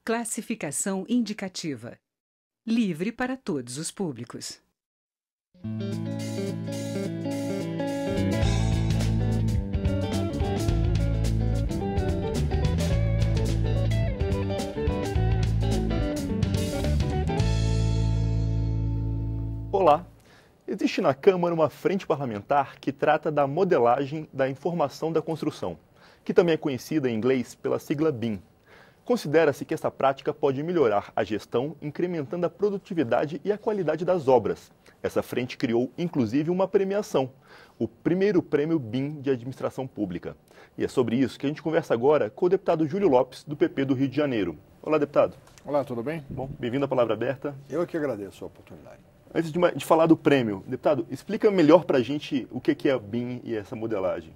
Classificação indicativa. Livre para todos os públicos. Olá! Existe na Câmara uma frente parlamentar que trata da modelagem da informação da construção, que também é conhecida em inglês pela sigla BIM. Considera-se que essa prática pode melhorar a gestão, incrementando a produtividade e a qualidade das obras. Essa frente criou, inclusive, uma premiação, o primeiro prêmio BIM de Administração Pública. E é sobre isso que a gente conversa agora com o deputado Júlio Lopes, do PP do Rio de Janeiro. Olá, deputado. Olá, tudo bem? Bom, bem-vindo à Palavra Aberta. Eu que agradeço a oportunidade. Antes de falar do prêmio, deputado, explica melhor para a gente o que é a BIM e essa modelagem.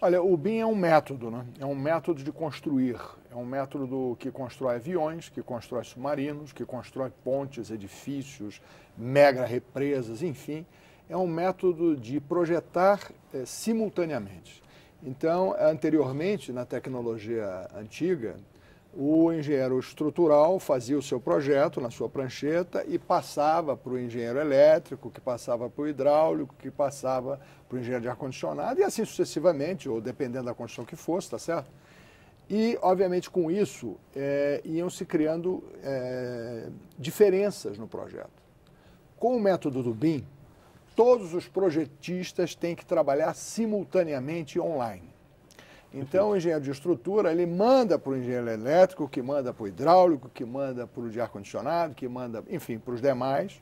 Olha, o BIM é um método, né? É um método de construir. É um método que constrói aviões, que constrói submarinos, que constrói pontes, edifícios, mega represas, enfim. É um método de projetar simultaneamente. Então, anteriormente, na tecnologia antiga, o engenheiro estrutural fazia o seu projeto na sua prancheta e passava para o engenheiro elétrico, que passava para o hidráulico, que passava para o engenheiro de ar-condicionado e assim sucessivamente, ou dependendo da construção que fosse, tá certo? E, obviamente, com isso, iam se criando diferenças no projeto. Com o método do BIM, todos os projetistas têm que trabalhar simultaneamente online. Então, o engenheiro de estrutura, ele manda para o engenheiro elétrico, que manda para o hidráulico, que manda para o de ar-condicionado, que manda, enfim, para os demais,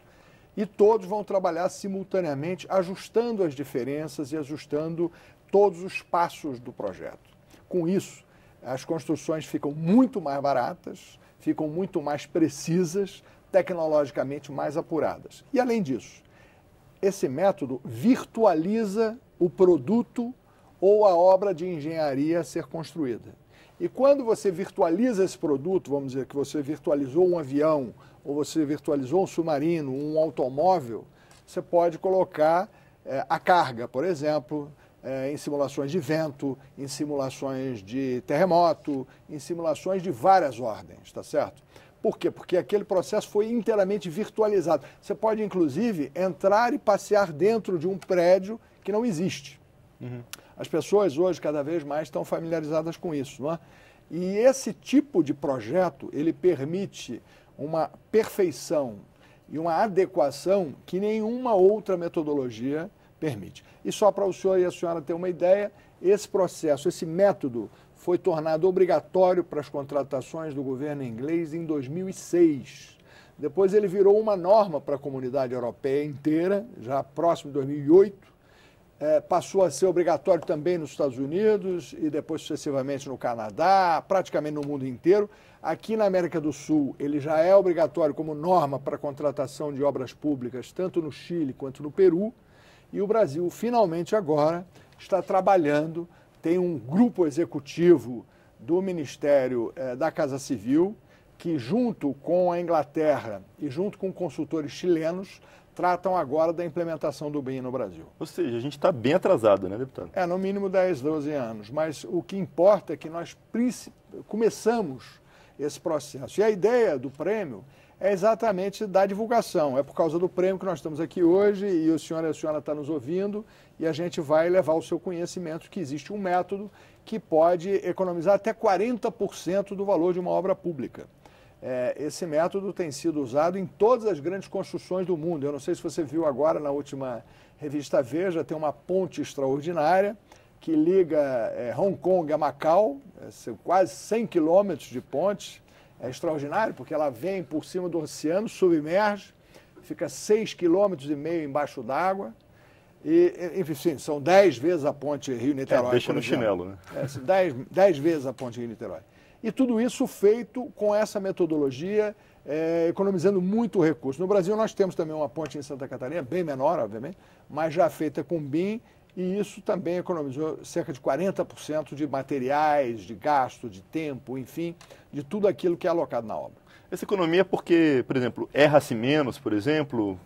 e todos vão trabalhar simultaneamente, ajustando as diferenças e ajustando todos os passos do projeto. Com isso, as construções ficam muito mais baratas, ficam muito mais precisas, tecnologicamente mais apuradas. E, além disso, esse método virtualiza o produto ou a obra de engenharia a ser construída. E quando você virtualiza esse produto, vamos dizer que você virtualizou um avião, ou você virtualizou um submarino, um automóvel, você pode colocar a carga, por exemplo, em simulações de vento, em simulações de terremoto, em simulações de várias ordens, tá certo? Por quê? Porque aquele processo foi inteiramente virtualizado. Você pode, inclusive, entrar e passear dentro de um prédio que não existe. Uhum. As pessoas hoje cada vez mais estão familiarizadas com isso, não é? E esse tipo de projeto, ele permite uma perfeição e uma adequação que nenhuma outra metodologia permite. E só para o senhor e a senhora ter uma ideia, esse processo, esse método foi tornado obrigatório para as contratações do governo inglês em 2006. Depois ele virou uma norma para a comunidade europeia inteira, já próximo de 2008. Passou a ser obrigatório também nos Estados Unidos e depois sucessivamente no Canadá, praticamente no mundo inteiro. Aqui na América do Sul ele já é obrigatório como norma para a contratação de obras públicas, tanto no Chile quanto no Peru. E o Brasil finalmente agora está trabalhando, tem um grupo executivo do Ministério da Casa Civil que junto com a Inglaterra e junto com consultores chilenos tratam agora da implementação do BIM no Brasil. Ou seja, a gente está bem atrasado, né, deputado? No mínimo 10, 12 anos. Mas o que importa é que nós começamos esse processo. E a ideia do prêmio é exatamente da divulgação. É por causa do prêmio que nós estamos aqui hoje e o senhor e a senhora estão nos ouvindo e a gente vai levar o seu conhecimento que existe um método que pode economizar até 40% do valor de uma obra pública. Esse método tem sido usado em todas as grandes construções do mundo. Eu não sei se você viu agora na última revista Veja, tem uma ponte extraordinária que liga Hong Kong a Macau, quase 100 quilômetros de ponte. É extraordinário porque ela vem por cima do oceano, submerge, fica 6,5 quilômetros embaixo d'água. E, enfim, são 10 vezes a ponte Rio-Niterói. Deixa no chinelo, né? 10 vezes a ponte Rio-Niterói. E tudo isso feito com essa metodologia, economizando muito recurso. No Brasil nós temos também uma ponte em Santa Catarina, bem menor, obviamente, mas já feita com BIM, e isso também economizou cerca de 40% de materiais, de gasto, de tempo, enfim, de tudo aquilo que é alocado na obra. Essa economia é porque, por exemplo, erra-se menos, por exemplo,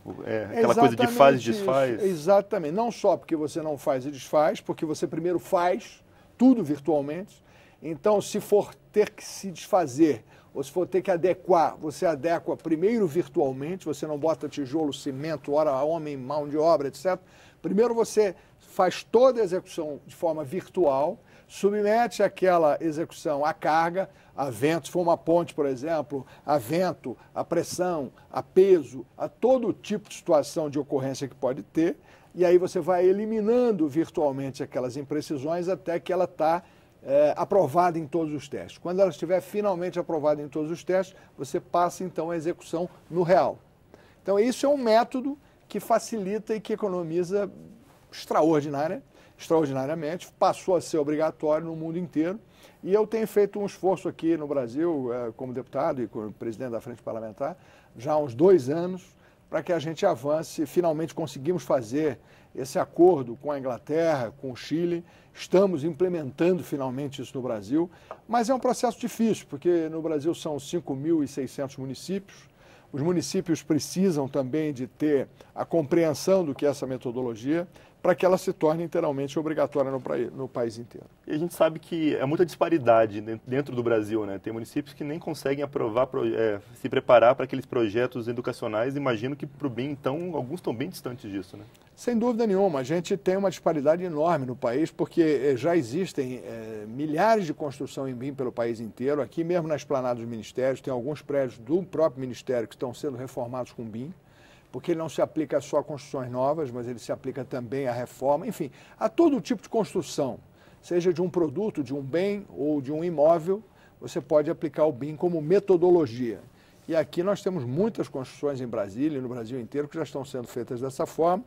aquela coisa de faz e desfaz? Isso. Exatamente, não só porque você não faz e desfaz, porque você primeiro faz tudo virtualmente. Então, se for ter que se desfazer ou se for ter que adequar, você adequa primeiro virtualmente, você não bota tijolo, cimento, hora homem, mão de obra, etc. Primeiro você faz toda a execução de forma virtual, submete aquela execução à carga, a vento, se for uma ponte, por exemplo, a vento, a pressão, a peso, a todo tipo de situação de ocorrência que pode ter, e aí você vai eliminando virtualmente aquelas imprecisões até que ela está aprovada em todos os testes. Quando ela estiver finalmente aprovada em todos os testes, você passa então a execução no real. Então isso é um método que facilita e que economiza extraordinariamente, passou a ser obrigatório no mundo inteiro. E eu tenho feito um esforço aqui no Brasil, como deputado e como presidente da Frente Parlamentar, já há uns 2 anos, para que a gente avance. Finalmente conseguimos fazer esse acordo com a Inglaterra, com o Chile. Estamos implementando finalmente isso no Brasil, mas é um processo difícil, porque no Brasil são 5.600 municípios. Os municípios precisam também de ter a compreensão do que é essa metodologia para que ela se torne inteiramente obrigatória no país inteiro. E a gente sabe que é muita disparidade dentro do Brasil, né? Tem municípios que nem conseguem aprovar, se preparar para aqueles projetos educacionais. Imagino que para o BIM, então, alguns estão bem distantes disso, né? Sem dúvida nenhuma, a gente tem uma disparidade enorme no país, porque já existem milhares de construção em BIM pelo país inteiro. Aqui mesmo na esplanada dos ministérios, tem alguns prédios do próprio ministério que estão sendo reformados com BIM, porque ele não se aplica só a construções novas, mas ele se aplica também à reforma, enfim, a todo tipo de construção, seja de um produto, de um bem ou de um imóvel, você pode aplicar o BIM como metodologia. E aqui nós temos muitas construções em Brasília e no Brasil inteiro que já estão sendo feitas dessa forma,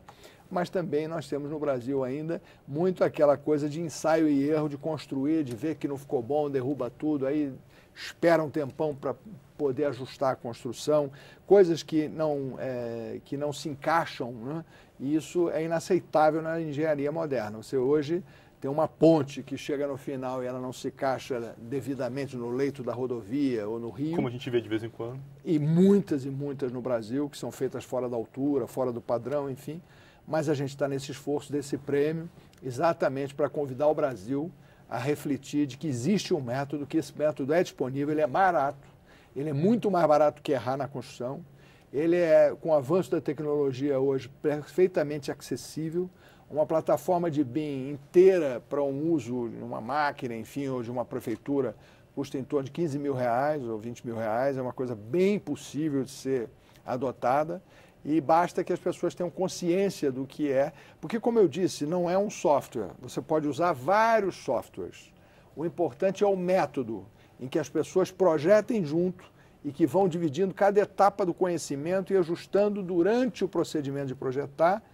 mas também nós temos no Brasil ainda muito aquela coisa de ensaio e erro, de construir, de ver que não ficou bom, derruba tudo, aí espera um tempão para poder ajustar a construção, coisas que não se encaixam, né? E isso é inaceitável na engenharia moderna. Você hoje tem uma ponte que chega no final e ela não se encaixa devidamente no leito da rodovia ou no rio. Como a gente vê de vez em quando. E muitas no Brasil, que são feitas fora da altura, fora do padrão, enfim. Mas a gente está nesse esforço desse prêmio exatamente para convidar o Brasil a refletir de que existe um método, que esse método é disponível, ele é barato, ele é muito mais barato que errar na construção, ele é, com o avanço da tecnologia hoje, perfeitamente acessível, uma plataforma de BIM inteira para um uso de uma máquina, enfim, ou de uma prefeitura, custa em torno de R$15 mil ou R$20 mil, é uma coisa bem possível de ser adotada. E basta que as pessoas tenham consciência do que é, porque, como eu disse, não é um software, você pode usar vários softwares. O importante é o método em que as pessoas projetem junto e que vão dividindo cada etapa do conhecimento e ajustando durante o procedimento de projetar,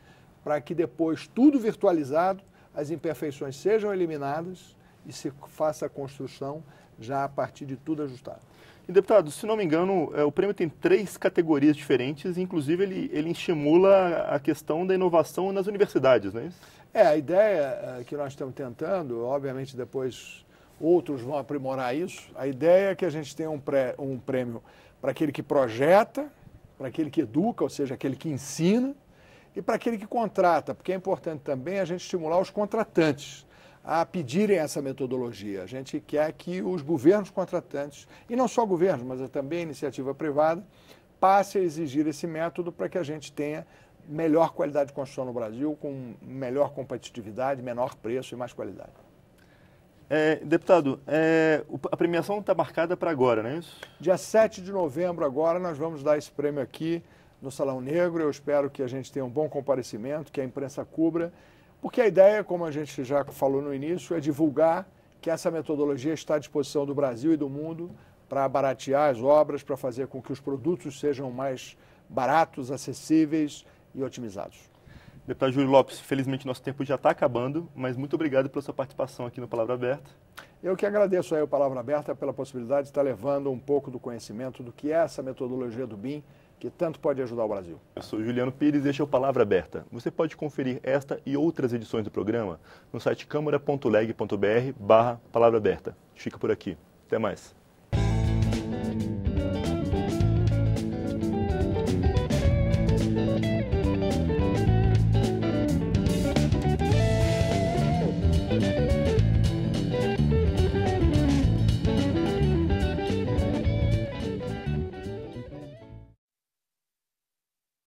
para que depois, tudo virtualizado, as imperfeições sejam eliminadas e se faça a construção já a partir de tudo ajustado. E, deputado, se não me engano, o prêmio tem 3 categorias diferentes, inclusive ele estimula a questão da inovação nas universidades, não é isso? A ideia que nós estamos tentando, obviamente depois outros vão aprimorar isso, a ideia é que a gente tenha um prêmio para aquele que projeta, para aquele que educa, ou seja, aquele que ensina, e para aquele que contrata, porque é importante também a gente estimular os contratantes a pedirem essa metodologia. A gente quer que os governos contratantes, e não só governos, mas também a iniciativa privada, passe a exigir esse método para que a gente tenha melhor qualidade de construção no Brasil, com melhor competitividade, menor preço e mais qualidade. Deputado, a premiação está marcada para agora, não é isso? Dia 7 de novembro agora nós vamos dar esse prêmio aqui no Salão Negro. Eu espero que a gente tenha um bom comparecimento, que a imprensa cubra, porque a ideia, como a gente já falou no início, é divulgar que essa metodologia está à disposição do Brasil e do mundo para baratear as obras, para fazer com que os produtos sejam mais baratos, acessíveis e otimizados. Deputado Júlio Lopes, felizmente nosso tempo já está acabando, mas muito obrigado pela sua participação aqui no Palavra Aberta. Eu que agradeço aí o Palavra Aberta pela possibilidade de estar levando um pouco do conhecimento do que é essa metodologia do BIM, que tanto pode ajudar o Brasil. Eu sou Juliano Pires e este é o Palavra Aberta. Você pode conferir esta e outras edições do programa no site câmara.leg.br/palavra aberta. Fica por aqui. Até mais.